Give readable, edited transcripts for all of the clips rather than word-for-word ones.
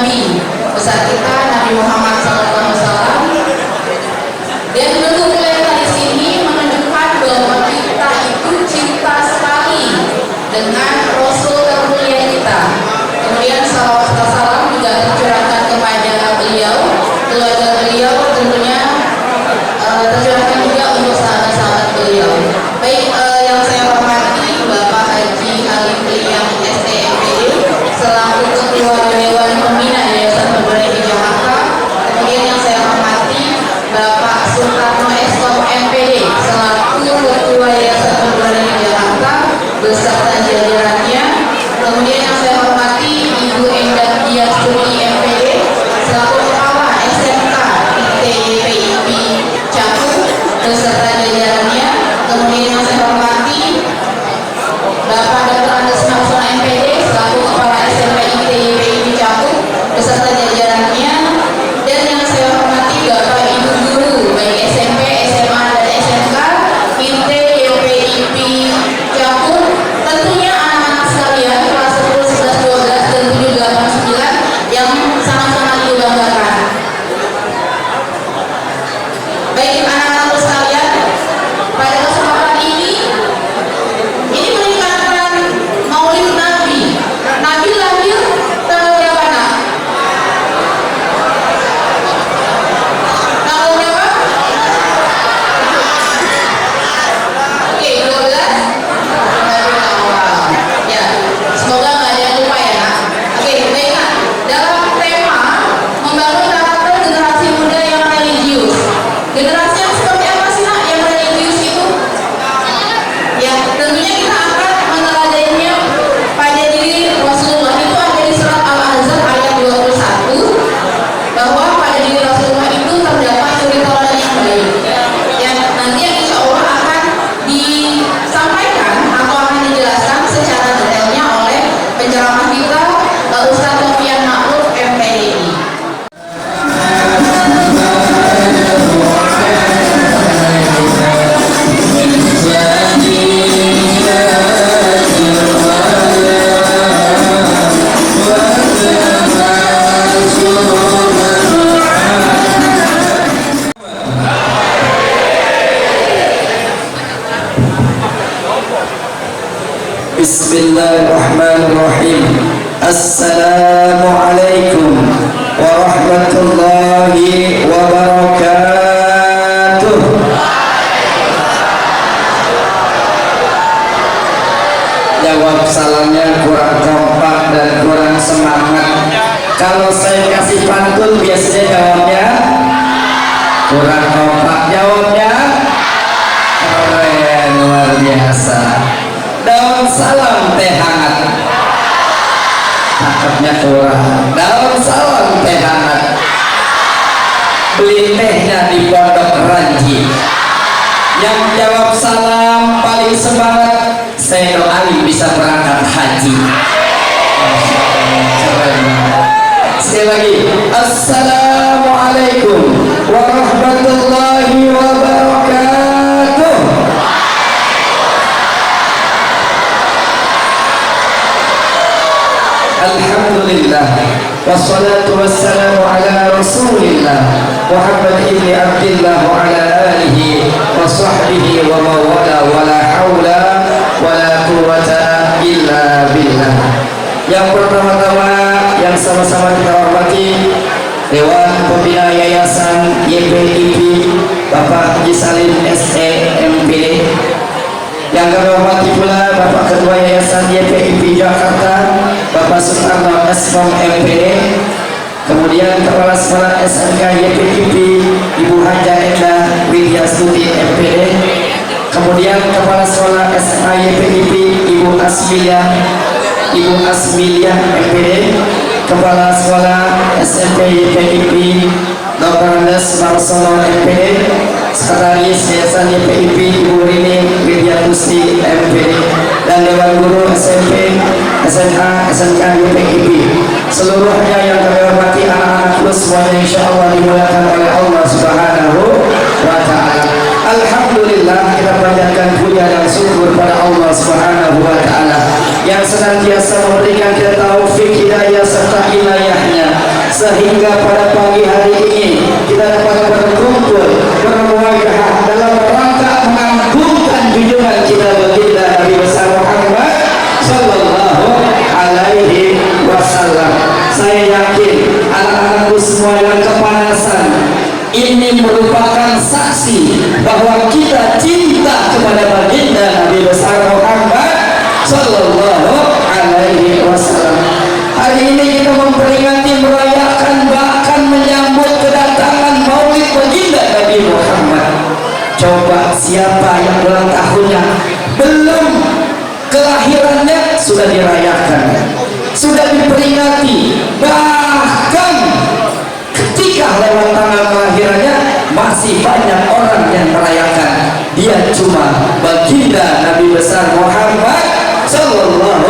Nabi besar kita Nabi Muhammad SAW. Dan bentuk kelihatan di sini menunjukkan bahwa kita itu cinta sekali dengan Rasul termulia kita. Kemudian salawat serta salam juga tercurahkan kepada beliau, keluarga beliau, tentunya tercurahkan juga untuk sahabat-sahabat beliau. Baik, yang saya hormati Bapak Haji Halim Priyam STMPD selaku Ketua Dewan Pembina Yayasan Pemberdayaan di Jakarta. Kemudian yang saya hormati Bapak Sutarno Eskom MPD selaku Ketua Yayasan Pemberdayaan di Jakarta beserta jajarannya. Kemudian yang saya hormati Ibu Endah Dias Studi MPD selaku Kepala SMK ITYPIP Cakung beserta jajarannya. Kemudian yang saya hormati Bapak Dr. Andes Maksuna MPD selaku Kepala SMK ITYPIP Cakung beserta jajarannya. Dan yang saya hormati Bapak Ibu Guru baik SMP, SMA, dan SMK ITYPIP Cakung, tentunya anak-anak sekalian kelas 10, 11, 12, dan 7, 8, 9 yang sangat-sangat dibanggakan. Baik anak-anak sekalian, pada kesempatan ini meningkatkan Maulid Nabi. Nabi lahir tanggal berapa, Nak? Tanggal berapa? Oke, 12 Rabiul Awal. Ya, semoga nggak ada yang lupa ya, Nak. Oke, baik, Nak. Dalam tema membangun karakter generasi muda yang religius. Generasi yang seperti apa sih, Nak, yang religius itu? Ya, tentunya kita akan meneladaninya pada diri Rasulullah. Itu ada di surat Al-Ahzab ayat 21 bahwa pada diri Rasulullah itu terdapat suri tauladan yang baik. Ya, nanti yang insya Allah akan disampaikan atau akan dijelaskan secara detailnya oleh penceramah kita Ustaz Sofian Ma'ruf MPDI. Bismillahirrahmanirrahim. Assalamualaikum warahmatullahi wabarakatuh. Jawab salamnya kurang kompak dan kurang semangat. Kalau saya kasih pantun biasanya jawabnya kurang kompak. Jawabnya keren, luar biasa. Daun salam teh hangat, cakepnya kurang. Daun salam teh hangat, beli tehnya di Pondok Ranji. Yang jawab salam paling semangat, saya doain bisa berangkat haji. Keren. Sekali lagi, assalamualaikum warahmatullahi wabarakatuh. Alhamdulillah wassalatu wassalamu ala rasulillah Muhammad ibn Abdillah wa ala alihi wa sahbihi wa mawala wa la hawla wa la quwwata illa billah. Yang pertama-tama yang sama-sama kita hormati Dewan Pembina Yayasan YPIP Bapak Haji Salim STMPD. Yang kami hormati pula Bapak Ketua Yayasan YPIP Jakarta Bapak Sutarno Eskom MPD. Kemudian Kepala Sekolah SMK YPIP Ibu Haja Endah Widya Studi MPD. Kemudian Kepala Sekolah SMA YPIP Ibu Asmiliyah MPD. Kepala Sekolah SMP YPIP Dr. Andes Marsono MPD. Sekretaris Yayasan YPIP Ibu Rini Widyatusti MPD. Dan Dewan Guru SMP, SMA, SMK YPIP. Seluruhnya yang kami hormati anak-anakku semuanya insya Allah dimuliakan oleh Allah Subhanahu wa Ta'ala. Alhamdulillah, kita panjatkan puja dan syukur pada Allah Subhanahu wa Ta'ala yang senantiasa memberikan kita taufik, hidayah serta inayahnya sehingga pada pagi hari ini kita dapat berkumpul bermuajah dalam rangka mengagungkan junjungan kita baginda Nabi besar Muhammad sallallahu alaihi wasallam. Saya yakin anak-anakku semua yang kepanasan ini merupakan saksi bahwa kita cinta kepada baginda Nabi besar Muhammad sallallahu alaihi wasallam. Hari ini kita memperingati, merayakan, bahkan menyambut kedatangan maulid baginda Nabi Muhammad. Coba siapa yang ulang tahunnya belum kelahirannya sudah dirayakan, sudah diperingati, bahkan ketika lewat tanggal kelahirannya masih banyak orang yang merayakan. Dia cuma baginda Nabi besar Muhammad sallallahu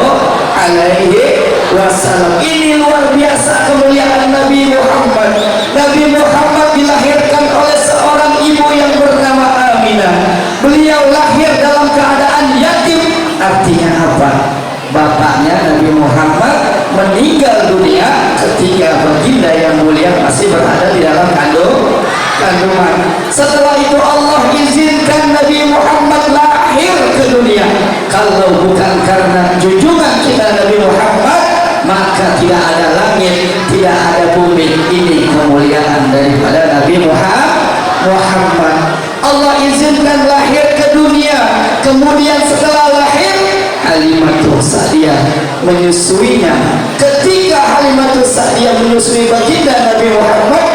alaihi wasallam. Ini luar biasa kemuliaan Nabi Muhammad. Nabi Muhammad dilahirkan oleh seorang ibu yang bernama Aminah. Beliau lahir dalam keadaan yatim. Artinya apa? Bapaknya Nabi Muhammad meninggal dunia ketika baginda yang mulia masih berada di dalam kandungan. Setelah itu Allah izinkan Nabi Muhammad lahir ke dunia. Kalau bukan karena junjungan kita Nabi Muhammad, maka tidak ada langit, tidak ada bumi. Ini kemuliaan daripada Nabi Muhammad. Allah izinkan lahir ke dunia. Kemudian setelah lahir, Halimatus Sa'diyah menyusuinya. Ketika Halimatus Sa'diyah menyusui baginda Nabi Muhammad,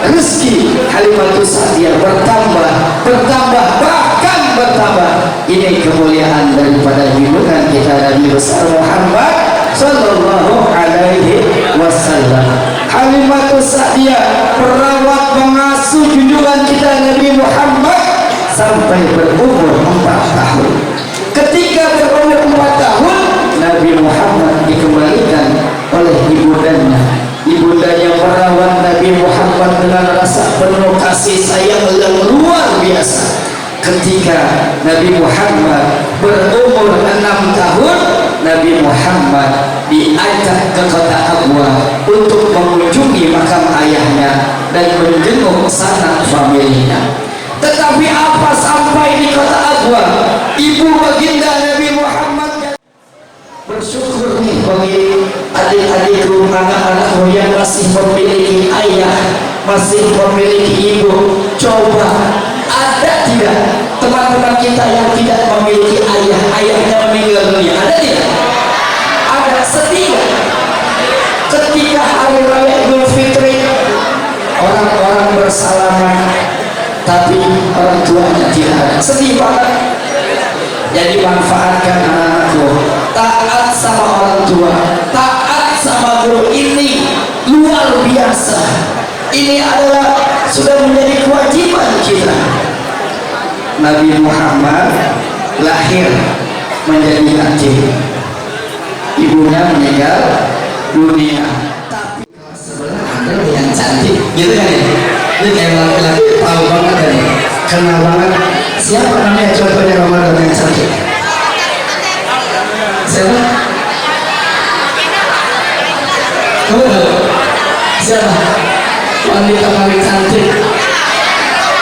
rezeki Halimatus Sa'diyah bertambah, bahkan bertambah. Ini kemuliaan daripada junjungan kita Nabi besar Muhammad sallallahu alaihi wasallam. Halimatus Sa'diyah perawat pengasuh junjungan kita Nabi Muhammad sampai berumur 4 tahun. Ketika berumur 4 tahun, Nabi Muhammad dikembalikan oleh ibundanya. Ibundanya merawat Nabi Muhammad dengan rasa penuh kasih sayang yang luar biasa. Ketika Nabi Muhammad berumur 6 tahun, Nabi Muhammad diajak ke kota Abwa untuk mengunjungi makam ayahnya dan menjenguk sanak familinya. Tetapi apa sampai di kota Abwa, ibu baginda Nabi Muhammad bersyukur nih bagi adik-adikku, anak-anakku yang masih memiliki ayah, masih memiliki ibu. Coba ada tidak teman-teman kita yang tidak memiliki ayah, ayahnya meninggal dunia? Ada tidak? Ada. Sedih ketika hari raya Idul Fitri orang-orang bersalaman tapi orang tuanya tidak ada. Sedih banget. Jadi manfaatkan anak-anakku, taat sama orang tua, taat sama guru. Ini luar biasa. Ini adalah sudah menjadi kewajiban kita. Nabi Muhammad lahir menjadi yatim, ibunya meninggal dunia. Tapi sebelah ada yang cantik, gitu kan ya? Ini kayak laki-laki tahu banget kan ya? Kenal banget. Siapa namanya contohnya Ramadan yang cantik? Siapa? Siapa? Wanita paling cantik.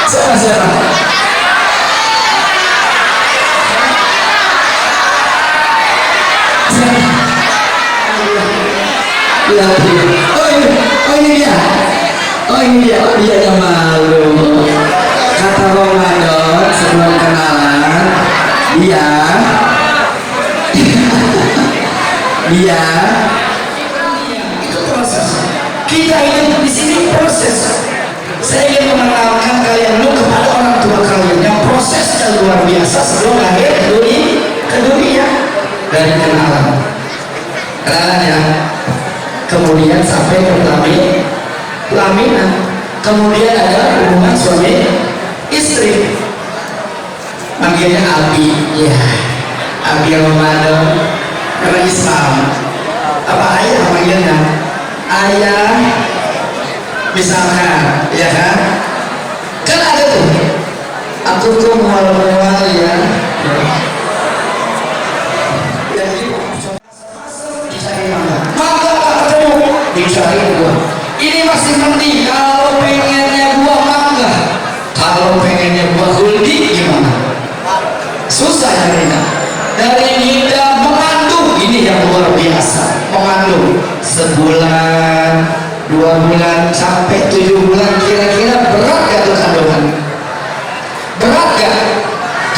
Siapa? Oh ini dia yang malu. Kata Ramadan sebelum kenalan, dia itu proses. Kita hidup di sini proses. Saya ingin mengenalkan kalian dulu kepada orang tua kalian yang prosesnya luar biasa sebelum lahir ke dunia. Dari kenalan ya, kemudian sampai ke pelaminan, kemudian ada hubungan suami istri, manggilnya Abi, ya Abi Ramadan karena Islam. Apa ayah manggilnya? Ayah, misalkan, ya kan? Kan ada tuh, aku tuh mual-mual ya. Dicari mangga, dicari buah. Ini mas bulan sampai 7 bulan, kira-kira berat gak tuh kandungan? Berat gak?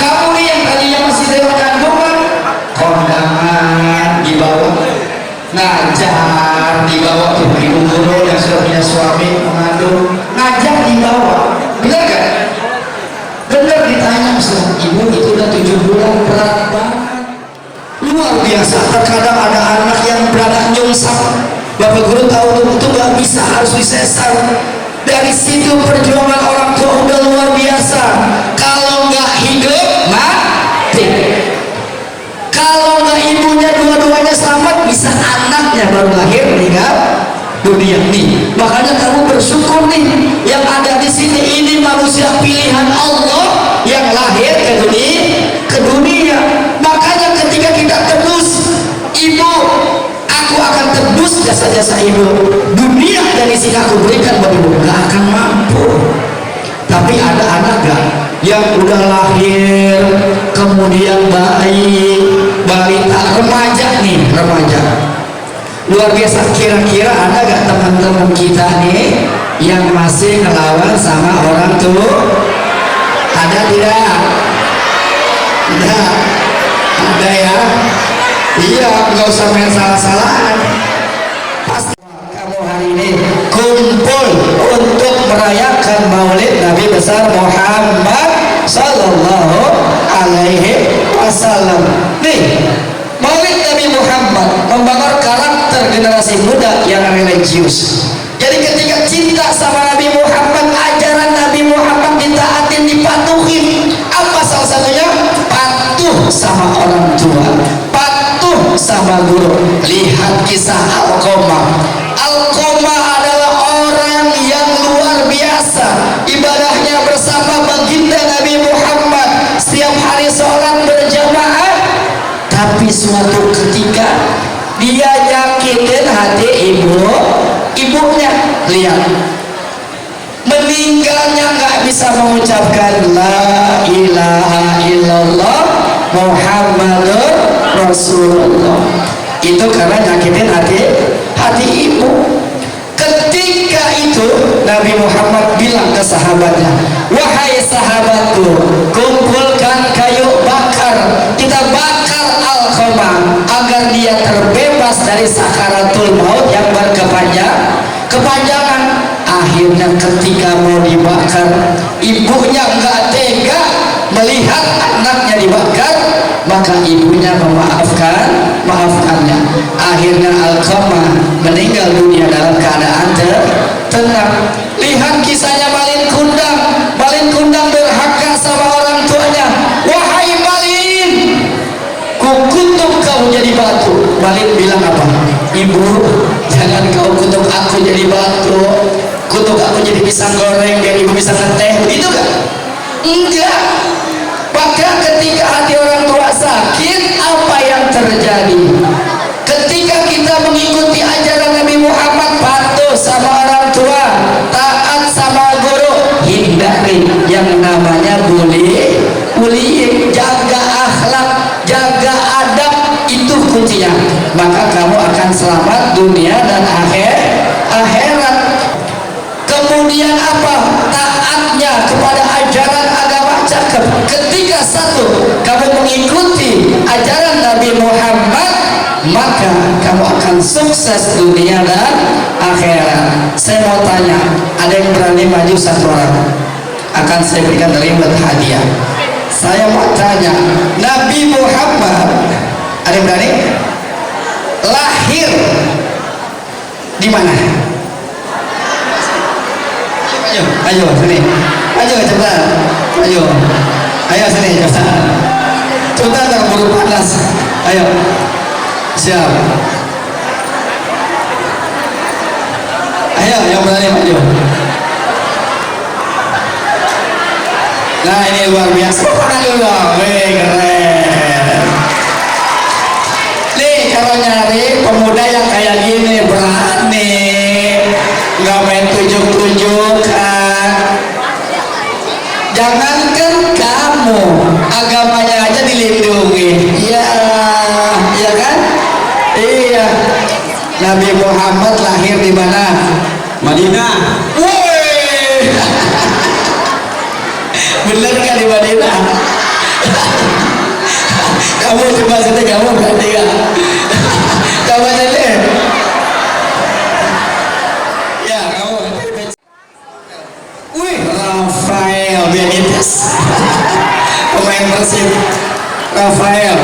Kamu nih yang tadinya masih dalam kandungan, kondangan dibawa, ngajar dibawa tuh ibu guru yang sudah punya suami mengandung, ngajar dibawa, bener gak? Bener. Ditanya sama ibu, itu udah 7 bulan, berat banget, luar biasa. Terkadang ada anak yang beranak nyungsap, bapak guru tahu itu gak bisa, harus disesar. Dari situ perjuangan orang tua udah luar biasa. Kalau nggak hidup mati, kalau nggak ibunya dua-duanya selamat, bisa anaknya baru lahir meninggal dunia nih. Makanya kamu bersyukur nih yang ada di sini, ini manusia pilihan Allah yang lahir ke dunia. Makanya ketika kita tebus, ibu, aku akan tebus jasa-jasa ibu, dunia dari sini aku berikan buat ibu, gak akan mampu. Tapi ada anak gak yang udah lahir kemudian balita, remaja nih, remaja luar biasa. Kira-kira ada gak teman-teman kita nih yang masih ngelawan sama orang tua? Ada tidak? Ada ya? Iya, nggak usah main salah-salahan. Pasti kamu hari ini kumpul untuk merayakan Maulid Nabi besar Muhammad Sallallahu Alaihi Wasallam. Nih, Maulid Nabi Muhammad membangun karakter generasi muda yang religius. Jadi ketika cinta sama Nabi Muhammad, ajaran Nabi Muhammad ditaatin, dipatuhin. Apa salah satunya? Patuh sama orang tua, patuh sama guru. Lihat kisah Alqamah. Alqamah adalah orang yang luar biasa, ibadahnya bersama baginda Nabi Muhammad, setiap hari sholat berjamaah. Tapi suatu ketika dia nyakitin hati ibunya. Lihat, meninggalnya nggak bisa mengucapkan la ilaha illallah Muhammadur Rasulullah. Itu karena nyakitin hati ibu. Ketika itu Nabi Muhammad bilang ke sahabatnya, wahai sahabatku, kumpulkan kayu bakar, kita bakar Alqamah agar dia terbebas dari sakaratul maut yang kepanjangan. Akhirnya ketika mau dibakar, ibunya nggak tega melihat anaknya dibakar, maka ibunya memaafkannya. Akhirnya Alqamah meninggal dunia dalam keadaan tenang. Lihat kisahnya Malin Kundang berhaka sama orang tuanya. Wahai Malin, kukutuk kau jadi batu. Malin bilang apa? Ibu, jangan kau kutuk aku jadi batu, kutuk aku jadi pisang goreng biar ibu bisa ngeteh. Begitu kan? Enggak. Maka ketika hati orang tua sakit, apa yang terjadi? Ketika kita mengikuti ajaran Nabi Muhammad, patuh sama orang tua, taat sama guru, hindari yang namanya bullying, jaga akhlak, jaga adab, itu kuncinya. Maka kamu akan selamat dunia dan akhirat. Kemudian apa? Taatnya kepada ajaran agama cakep. Ketika satu, kamu mengikuti ajaran Nabi Muhammad, maka kamu akan sukses dunia dan akhirat. Saya mau tanya, ada yang berani maju satu orang? Akan saya berikan ribuan hadiah. Saya mau tanya, Nabi Muhammad, ada yang berani? Lahir di mana? Ayo sini, ayo cepat, ayo sini cepat, jangan buru panas, ayo, siap, ayo yang berani maju. Nah ini luar biasa, keren. Nih kalau nyari pemuda yang kayak gini berani, nggak main tujuk-tujukan. Jangankan kamu, agamanya aja dilindungi. Iya, iya kan? Iya. Nabi Muhammad lahir di mana? Madinah. Woi. Bener kan di Madinah? Kamu coba saja, kamu berarti ya. Kamu saja. Ya, kamu. Wih, Rafael Benitez. Pemain Persib. Rafael.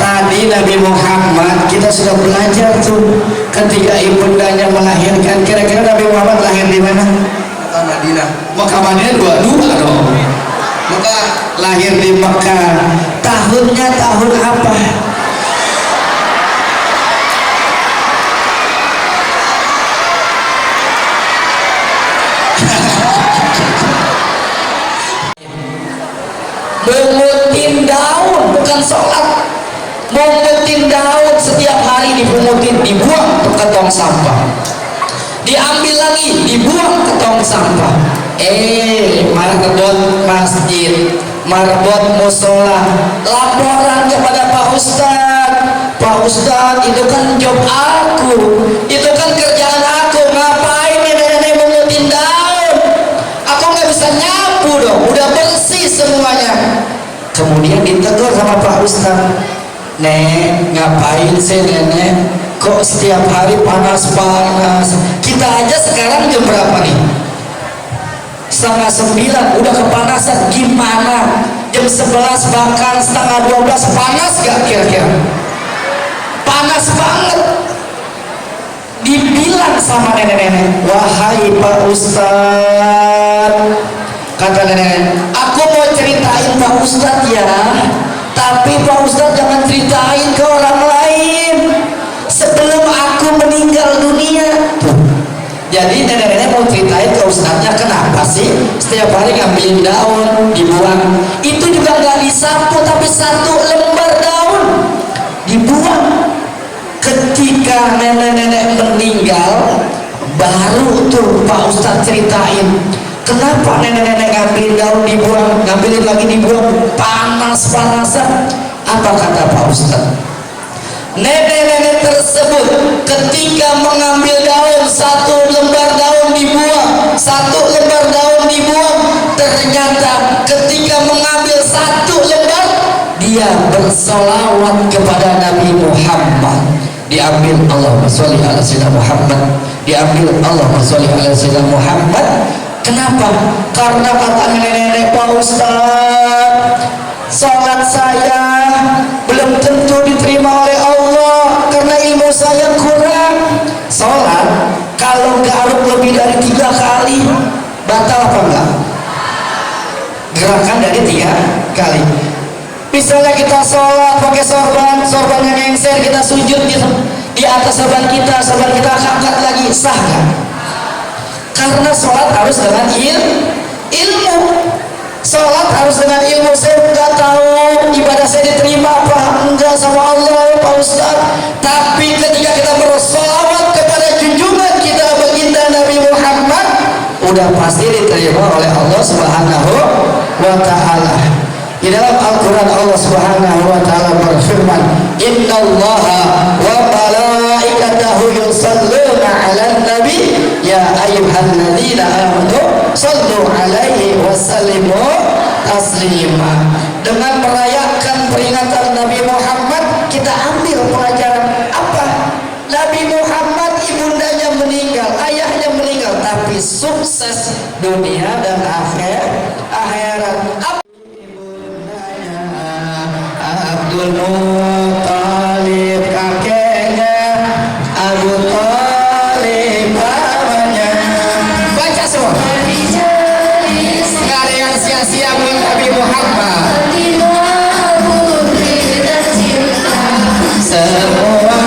Tadi Nabi Muhammad kita sudah belajar tuh ketika ibundanya melahirkan. Kira-kira Nabi Muhammad lahir di mana? Mekah Madinah. Mekah Madinah dua-dua dong. Mekah lahir di Mekah. Tahunnya tahun apa? Mengutin daun, bukan sholat. Mengutin daun setiap hari dipungutin, dibuang ke tong sampah, diambil lagi, dibuang ke tong sampah. Marbot masjid, marbot musola, laporan kepada Pak Ustadz. Pak Ustadz, itu kan job aku, itu kan kerjaan aku. Ngapain nenek-nenek mengutin daun? Aku nggak bisa nyapu dong, udah bersih semuanya. Kemudian ditegur sama Pak Ustadz, Nek, ngapain sih nenek? Kok setiap hari panas-panas? Kita aja sekarang jam berapa nih? 8:30 udah kepanasan. Gimana? Jam 11 bahkan 11:30 panas gak kira-kira? Panas banget. Dibilang sama nenek-nenek, wahai Pak Ustadz, kata nenek, aku mau ceritain Pak Ustadz ya, tapi Pak Ustadz jangan ceritain ke orang lain sebelum aku meninggal dunia. Jadi nenek-nenek mau ceritain ke Ustadznya kenapa sih setiap hari ngambilin daun dibuang. Itu juga gak disapu, tapi 1 lembar daun dibuang. Ketika nenek-nenek meninggal, baru tuh Pak Ustadz ceritain kenapa nenek-nenek ngambilin daun dibuang, ngambilin lagi dibuang, panas-panasan. Apa kata Pak Ustadz? Nenek-nenek tersebut ketika mengambil daun, 1 lembar daun dibuang, 1 lembar daun dibuang, ternyata ketika mengambil 1 lembar, dia bersolawat kepada Nabi Muhammad. Diambil Allahumma sholli ala sayyidina Muhammad, diambil Allahumma sholli ala sayyidina Muhammad. Kenapa? Karena kata nenek-nenek, Pak Ustadz, sholat saya belum tentu diterima oleh Allah karena ilmu saya kurang. Sholat kalau garuk lebih dari 3 kali batal apa enggak? Gerakan dari 3 kali. Misalnya kita sholat pakai sorban yang ngengser, kita sujud di atas sorban kita angkat lagi, sah kan? Karena sholat harus dengan ilmu. Sholat harus dengan ilmu. Saya nggak tahu ibadah saya diterima apa enggak sama Allah, Pak Ustadz. Tapi ketika kita bersolawat kepada junjungan kita baginda Nabi Muhammad, udah pasti diterima oleh Allah Subhanahu wa Ta'ala. Di dalam Al-Quran Allah Subhanahu wa Ta'ala berfirman, Innallaha wa malaikatahu yusalluna 'alan nabi ya ayyuhalladzina amanu sallu 'alaihi wa sallimu taslima. Dengan merayakan peringatan Nabi Muhammad, kita ambil pelajaran apa? Nabi Muhammad ibundanya meninggal, ayahnya meninggal, tapi sukses dunia dan akhirat. Abdul Muttalib kakeknya, Abu Thalib pamannya. Baca semua. Nggak ada yang sia-sia buat Nabi Muhammad. Semua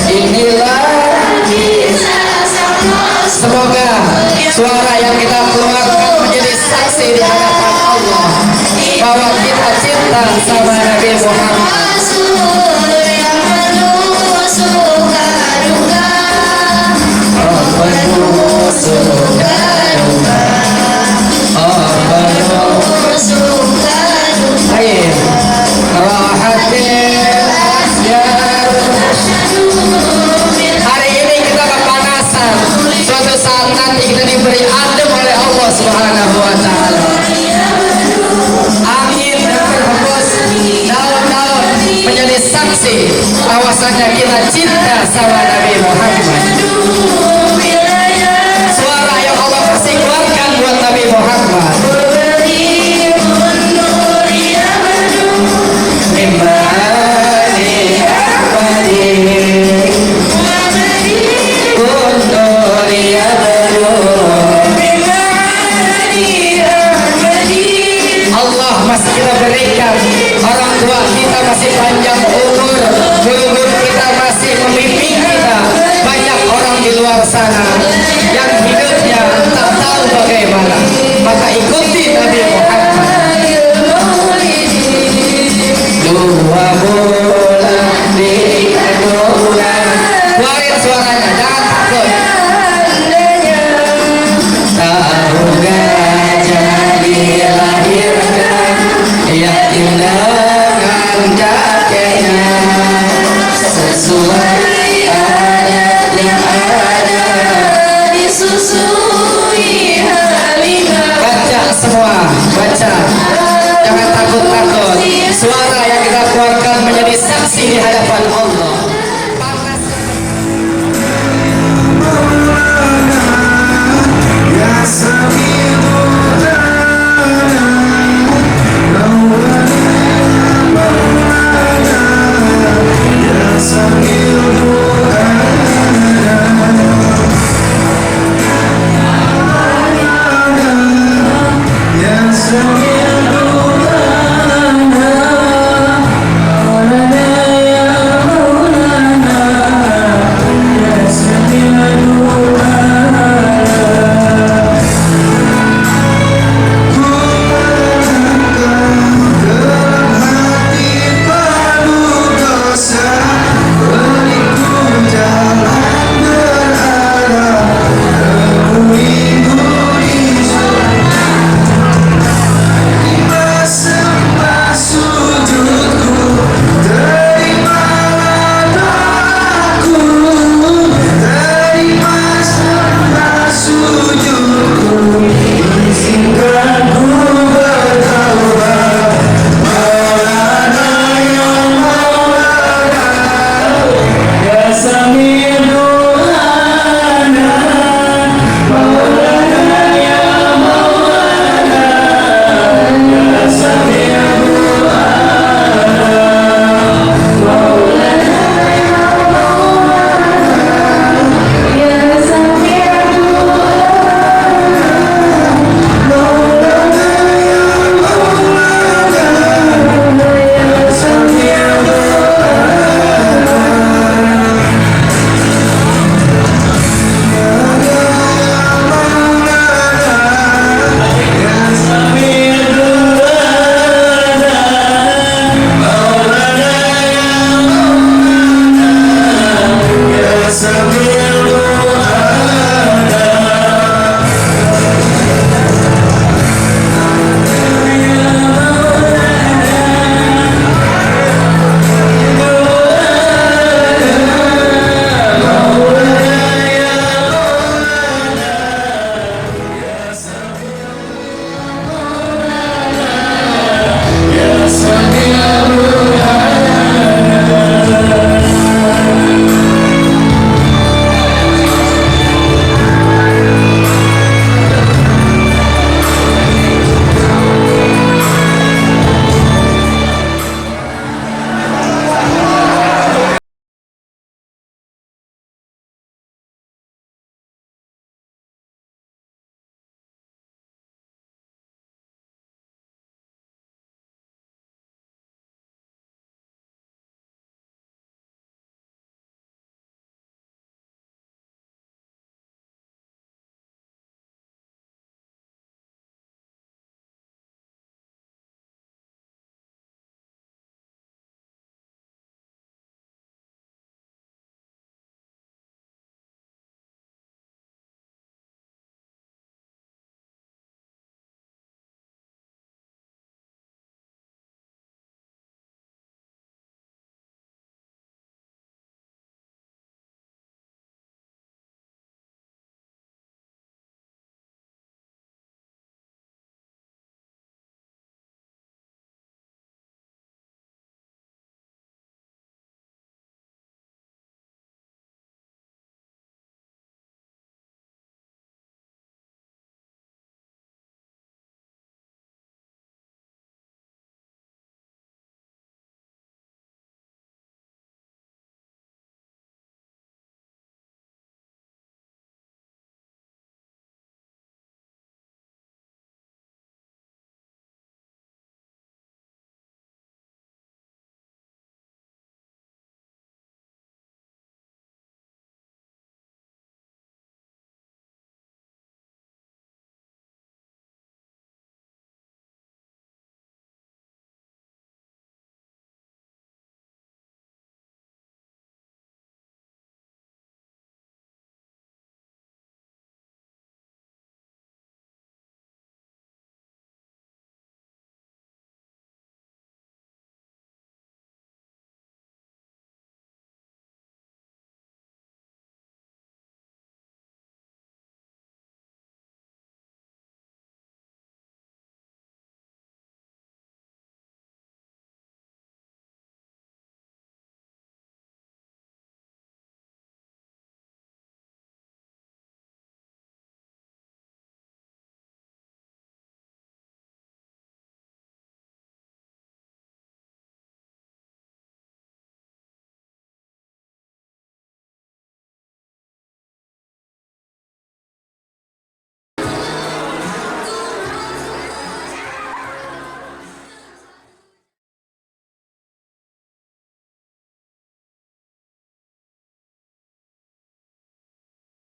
inilah. Semoga suara yang kita keluarkan menjadi saksi di hadapan Allah bahwa kita cinta sama Nabi Muhammad. Rahatin bahwasanya kita cinta sama Nabi Muhammad. Suara yang Allah kasih keluarkan buat Nabi Muhammad. Allah masih kita berikan, orang tua kita masih panjang umur, guru-guru kita masih membimbing kita. Banyak orang di luar sana yang hidupnya tak tahu bagaimana, maka ikuti Nabi Muhammad. 2 bulan di bulan, keluarin suaranya, jangan takut. Tahu gajah dilahirkan yatim dengan kakeknya, sesuai adat yang ada disusui Halimah. Baca semua, baca, jangan takut-takut. Suara yang kita keluarkan menjadi saksi di hadapan Allah.